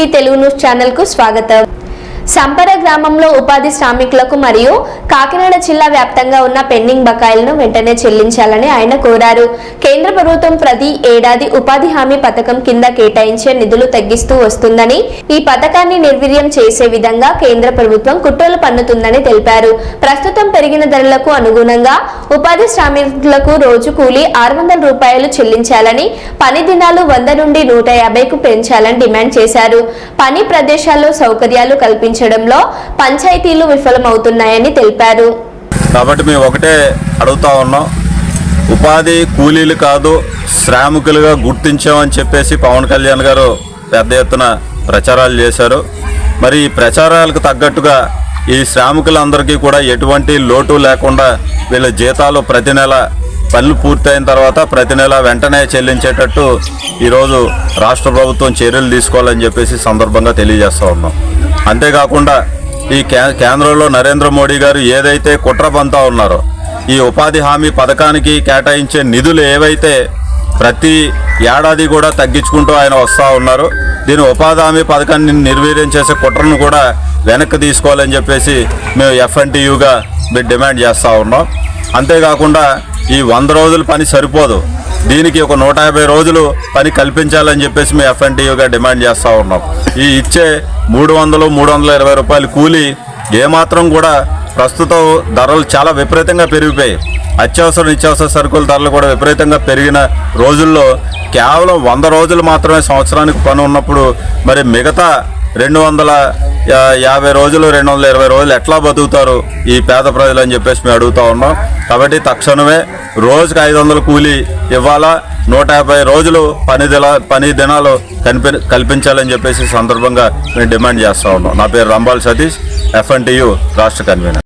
TV Telugu news channel కు స్వాగతం। సంపర గ్రామంలో ఉపాధి శ్రామికులకు మరియు కాకినాడ జిల్లా వ్యాప్తంగా ఉన్న పెండింగ్ బకాయిలను వెంటనే చెల్లించాలని ఆయన కోరారు। కేంద్ర ప్రభుత్వం ప్రతి ఏడాది ఉపాధి హామీ పథకం కింద కేటాయించే నిధులు తగ్గిస్తూ వస్తుందని, ఈ పథకాన్ని నిర్వీర్యం చేసే విధంగా కేంద్ర ప్రభుత్వం కుట్రలు పన్నుతుందని తెలిపారు। ప్రస్తుతం పెరిగిన ధరలకు అనుగుణంగా ఉపాధి శ్రామికులకు రోజు కూలీ 600 రూపాయలు చెల్లించాలని, పని దినాలు 100 నుండి 150కు పెంచాలని డిమాండ్ చేశారు। పని ప్రదేశాల్లో సౌకర్యాలు కల్పించడంలో పంచాయతీలు విఫలమవుతున్నాయని తెలిపారు। కాబట్టి మేము ఒకటే అడుగుతా ఉన్నాం, ఉపాధి కూలీలు కాదు శ్రామికులుగా గుర్తించామని చెప్పేసి పవన్ కళ్యాణ్ గారు పెద్ద ఎత్తున ప్రచారాలు చేశారు। మరి ఈ ప్రచారాలకు తగ్గట్టుగా ఈ శ్రామికులందరికీ కూడా ఎటువంటి లోటు లేకుండా వీళ్ళ జీతాలు ప్రతి నెల పనులు పూర్తయిన తర్వాత ప్రతి నెల వెంటనే చెల్లించేటట్టు ఈరోజు రాష్ట్ర ప్రభుత్వం చర్యలు తీసుకోవాలని చెప్పేసి సందర్భంగా తెలియజేస్తూ ఉన్నాం। అంతేకాకుండా ఈ కేంద్రంలో నరేంద్ర మోడీ గారు ఏదైతే కుట్ర పంతా ఉన్నారో, ఈ ఉపాధి హామీ పథకానికి కేటాయించే నిధులు ఏవైతే ప్రతి ఏడాది కూడా తగ్గించుకుంటూ ఆయన వస్తూ ఉన్నారు, దీని ఉపాధి హామీ పథకాన్ని నిర్వీర్యం చేసే కుట్రను కూడా వెనక్కి తీసుకోవాలని చెప్పేసి మేము FNTUగా డిమాండ్ చేస్తూ ఉన్నాం। అంతేకాకుండా ఈ 100 రోజుల పని సరిపోదు, దీనికి ఒక 150 రోజులు పని కల్పించాలని చెప్పేసి మేము FNTUగా డిమాండ్ చేస్తూ ఉన్నాం। ఈ ఇచ్చే 300-320 రూపాయల కూలీ ఏమాత్రం కూడా ప్రస్తుతం ధరలు చాలా విపరీతంగా పెరిగిపోయాయి। నిత్యావసర సరుకుల ధరలు కూడా విపరీతంగా పెరిగిన రోజుల్లో కేవలం 100 రోజులు మాత్రమే సంవత్సరానికి పని ఉన్నప్పుడు మరి మిగతా 250 రోజులు 220 రోజులు ఎట్లా బతుకుతారు ఈ పేద ప్రజలు అని చెప్పేసి మేము అడుగుతా ఉన్నాం। కాబట్టి తక్షణమే రోజుకి 500 కూలీ ఇవ్వాలా, 150 రోజులు పని దినాలు కల్పించాలని చెప్పేసి సందర్భంగా మేము డిమాండ్ చేస్తూ ఉన్నాం। నా పేరు రంబాల్ సతీష్, FNTU రాష్ట్ర కన్వీనర్।